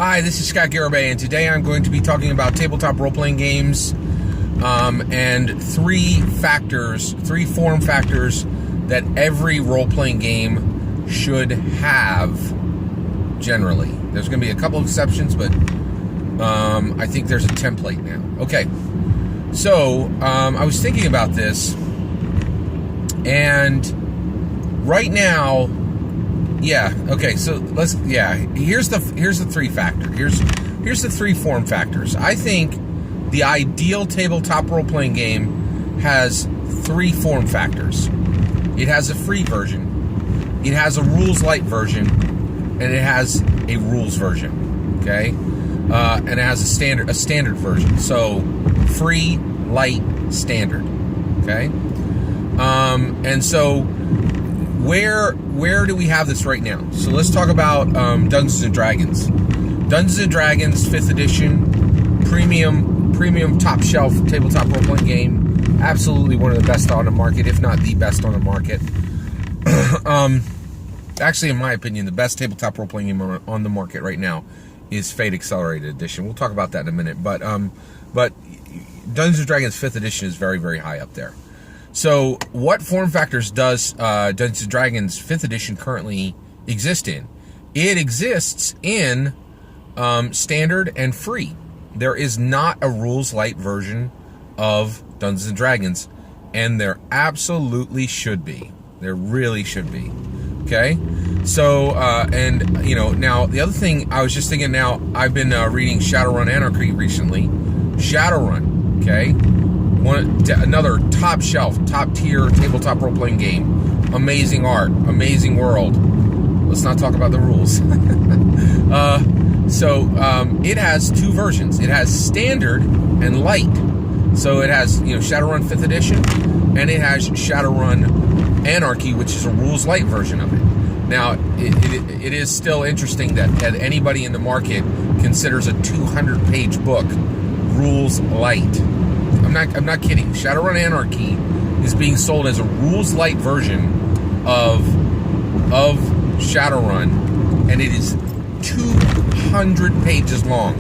Hi, this is Scott Garibay, and today I'm going to be talking about tabletop role-playing games and three form factors that every role-playing game should have generally. There's going to be a couple of exceptions, but I think there's a template now. Okay, so I was thinking about this, and right now, here's the three factor. Here's the three form factors. I think the ideal tabletop role-playing game has three form factors. It has a free version, it has a rules light version, and it has a rules version. Okay, and it has a standard version. So free, light, standard. Okay, and so where do we have this right now? So let's talk about Dungeons and Dragons. Dungeons and Dragons 5th edition, premium top shelf tabletop role-playing game. Absolutely one of the best on the market, if not the best on the market. Actually, in my opinion, the best tabletop role-playing game on the market right now is Fate Accelerated Edition. We'll talk about that in a minute. But Dungeons and Dragons 5th edition is very, very high up there. So what form factors does Dungeons & Dragons 5th edition currently exist in? It exists in standard and free. There is not a rules light version of Dungeons & Dragons, and there absolutely should be. There really should be. Okay? So, now the other thing I was just thinking now, I've been reading Shadowrun Anarchy recently. Shadowrun, okay? Another top shelf, top tier tabletop role playing game. Amazing art, amazing world. Let's not talk about the rules. It has two versions. It has standard and light. So it has Shadowrun 5th edition, and it has Shadowrun Anarchy, which is a rules light version of it. Now it is still interesting that anybody in the market considers a 200-page book rules light. I'm not kidding. Shadowrun Anarchy is being sold as a rules light version of Shadowrun, and it is 200 pages long.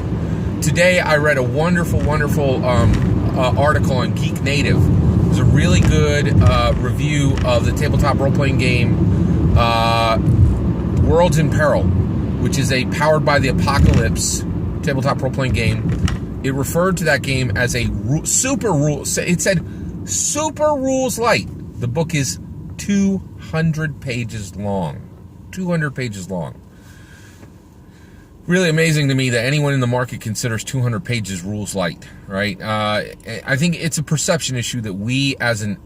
Today I read a wonderful article on Geek Native. It was a really good review of the tabletop role-playing game Worlds in Peril, which is a powered by the apocalypse tabletop role-playing game. It referred to that game as a super rules. It said super rules light. The book is 200 pages long. 200 pages long. Really amazing to me that anyone in the market considers 200 pages rules light, right? I think it's a perception issue that we as a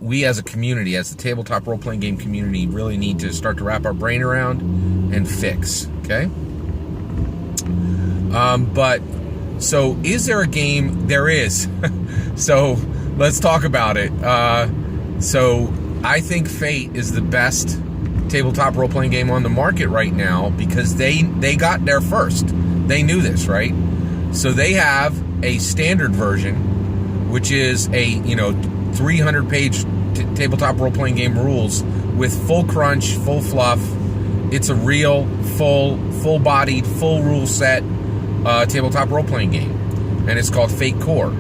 community, as the tabletop role-playing game community, really need to start to wrap our brain around and fix. Okay. So is there a game? There is. So let's talk about it. So I think Fate is the best tabletop role-playing game on the market right now because they got there first. They knew this, right? So they have a standard version, which is a 300-page tabletop role-playing game rules with full crunch, full fluff. It's a real full-bodied, full rule set tabletop role-playing game, and it's called Fate Core.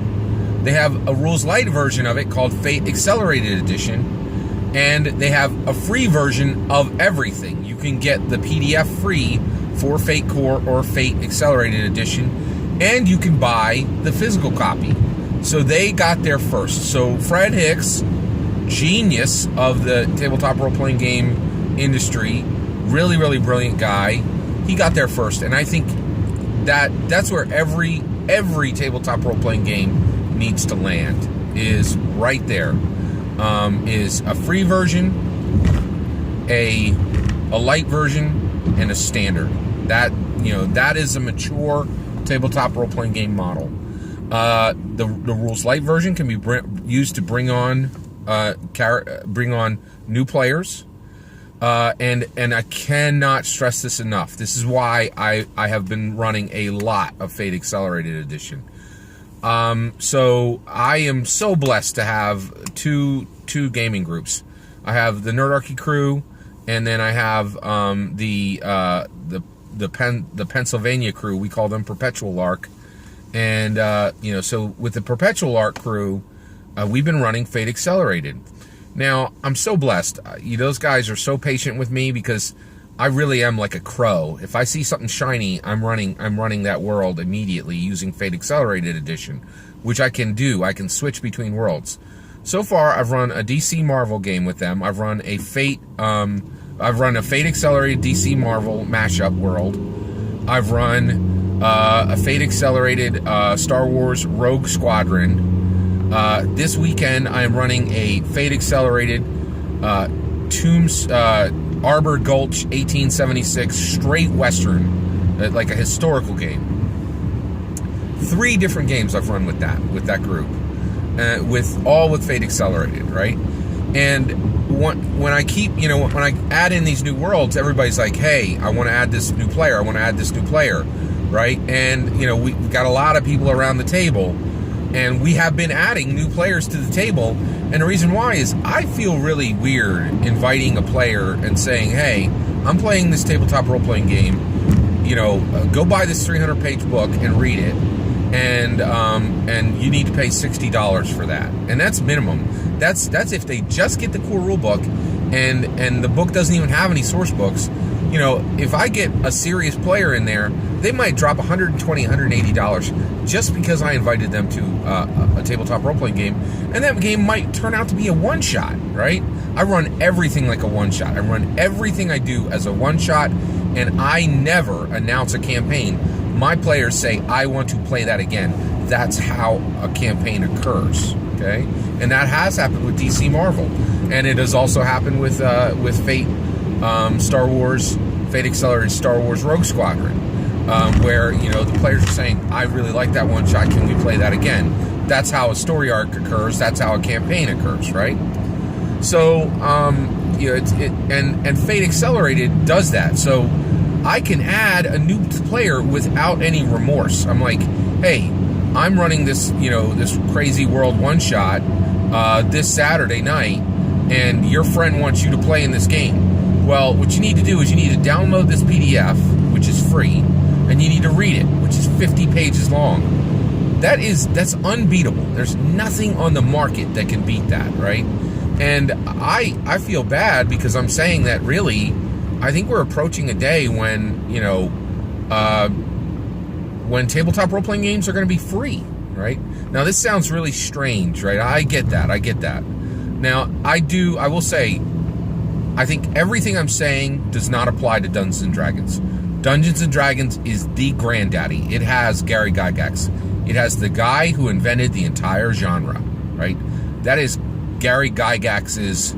They have a rules light version of it called Fate Accelerated Edition, and they have a free version of everything. You can get the PDF free for Fate Core or Fate Accelerated Edition, and you can buy the physical copy. So they got there first. So Fred Hicks, genius of the tabletop role-playing game industry, really, really brilliant guy, he got there first, and I think that's where every tabletop role-playing game needs to land, is right there. Is a free version, a light version, and a standard. That is a mature tabletop role-playing game model. The rules light version can be used to bring on new players. And I cannot stress this enough. This is why I have been running a lot of Fate Accelerated Edition. So I am so blessed to have two gaming groups. I have the Nerdarchy crew, and then I have the the Pennsylvania crew. We call them Perpetual Arc. And, so with the Perpetual Arc crew, we've been running Fate Accelerated. Now, I'm so blessed. Those guys are so patient with me because I really am like a crow. If I see something shiny, I'm running that world immediately using Fate Accelerated Edition, which I can do. I can switch between worlds. So far, I've run a DC Marvel game with them. I've run a Fate Accelerated DC Marvel mashup world. I've run a Fate Accelerated Star Wars Rogue Squadron. This weekend, I am running a Fate Accelerated Tombs Arbor Gulch 1876 straight Western, like a historical game. 3 different games I've run with that group, with Fate Accelerated, right? And when I add in these new worlds, everybody's like, hey, I want to add this new player. I want to add this new player, right? And we've got a lot of people around the table. And we have been adding new players to the table. And the reason why is I feel really weird inviting a player and saying, hey, I'm playing this tabletop role-playing game. Go buy this 300-page book and read it. And you need to pay $60 for that. And that's minimum. That's if they just get the core rule book and the book doesn't even have any source books. If I get a serious player in there, they might drop $120, $180 just because I invited them to a tabletop role-playing game. And that game might turn out to be a one-shot, right? I run everything like a one-shot. I run everything I do as a one-shot, and I never announce a campaign. My players say, I want to play that again. That's how a campaign occurs, okay? And that has happened with DC Marvel. And it has also happened with Fate Star Wars, Fate Accelerated Star Wars Rogue Squadron, where, the players are saying, I really like that one shot, can we play that again? That's how a story arc occurs, that's how a campaign occurs, right? So, and Fate Accelerated does that. So I can add a new player without any remorse. I'm like, hey, I'm running this, this crazy world one-shot this Saturday night, and your friend wants you to play in this game. Well, what you need to do is you need to download this PDF, which is free, and you need to read it, which is 50 pages long. That's unbeatable. There's nothing on the market that can beat that, right? And I feel bad because I'm saying that really, I think we're approaching a day when, when tabletop role-playing games are going to be free, right? Now, this sounds really strange, right? I get that. Now, I will say, I think everything I'm saying does not apply to Dungeons & Dragons. Dungeons & Dragons is the granddaddy. It has Gary Gygax. It has the guy who invented the entire genre, right? That is Gary Gygax's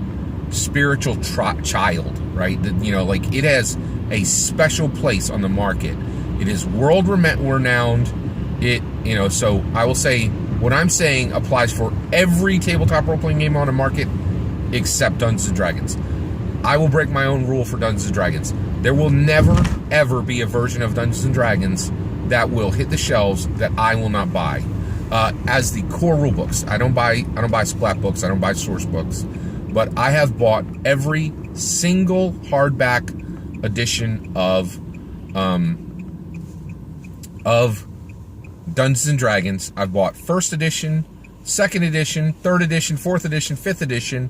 spiritual child, right? It has a special place on the market. It is world renowned. So I will say what I'm saying applies for every tabletop role-playing game on the market except Dungeons & Dragons. I will break my own rule for Dungeons & Dragons. There will never, ever be a version of Dungeons & Dragons that will hit the shelves that I will not buy. As the core rule books, I don't buy splat books, I don't buy source books, but I have bought every single hardback edition of Dungeons & Dragons. I've bought first edition, second edition, third edition, fourth edition, fifth edition,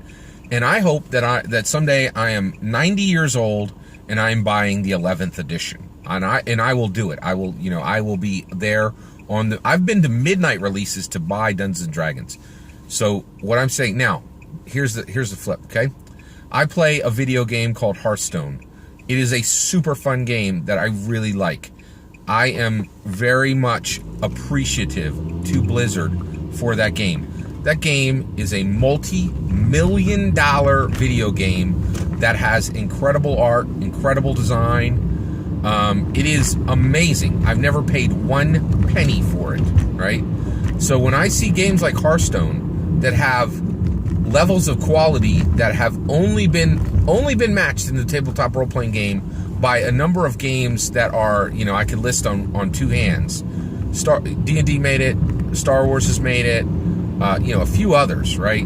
and I hope that someday I am 90 years old and I'm buying the 11th edition, and I will do it. I will be there on the. I've been to midnight releases to buy Dungeons & Dragons. So what I'm saying now, here's the flip. Okay, I play a video game called Hearthstone. It is a super fun game that I really like. I am very much appreciative to Blizzard for that game. That game is a multi-million-dollar video game that has incredible art, incredible design. It is amazing. I've never paid one penny for it, right? So when I see games like Hearthstone that have levels of quality that have only been matched in the tabletop role-playing game by a number of games that are, I could list on two hands. D&D made it, Star Wars has made it, a few others, right?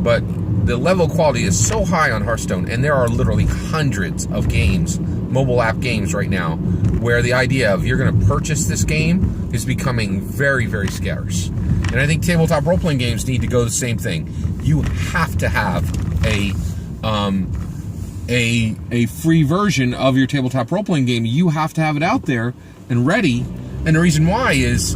But the level of quality is so high on Hearthstone, and there are literally hundreds of games, mobile app games right now, where the idea of you're going to purchase this game is becoming very, very scarce. And I think tabletop role-playing games need to go the same thing. You have to have a free version of your tabletop role-playing game. You have to have it out there and ready. And the reason why is,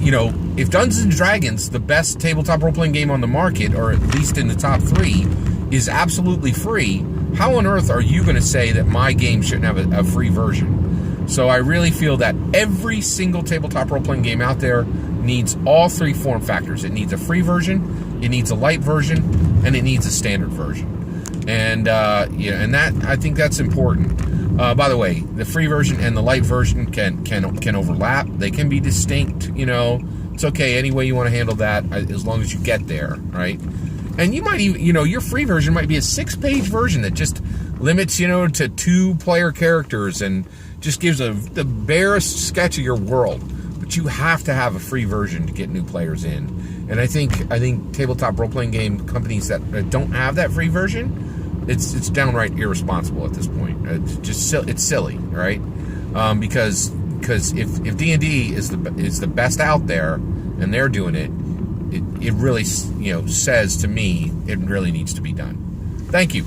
you know, if Dungeons and Dragons, the best tabletop role-playing game on the market, or at least in the top 3, is absolutely free, how on earth are you going to say that my game shouldn't have a free version? So I really feel that every single tabletop role-playing game out there needs all 3 form factors. It needs a free version, it needs a light version, and it needs a standard version. And yeah, and that, I think that's important. By the way, the free version and the light version can overlap. They can be distinct. You know, it's okay any way you want to handle that, as long as you get there, right? And you might even, you know, your free version might be a 6-page version that just limits, you know, to 2 player characters and just gives the barest sketch of your world. But you have to have a free version to get new players in. And I think tabletop role-playing game companies that don't have that free version, it's downright irresponsible at this point. It's just it's silly, right? Because if D&D is the best out there and they're doing it, it really, you know, says to me it really needs to be done. Thank you.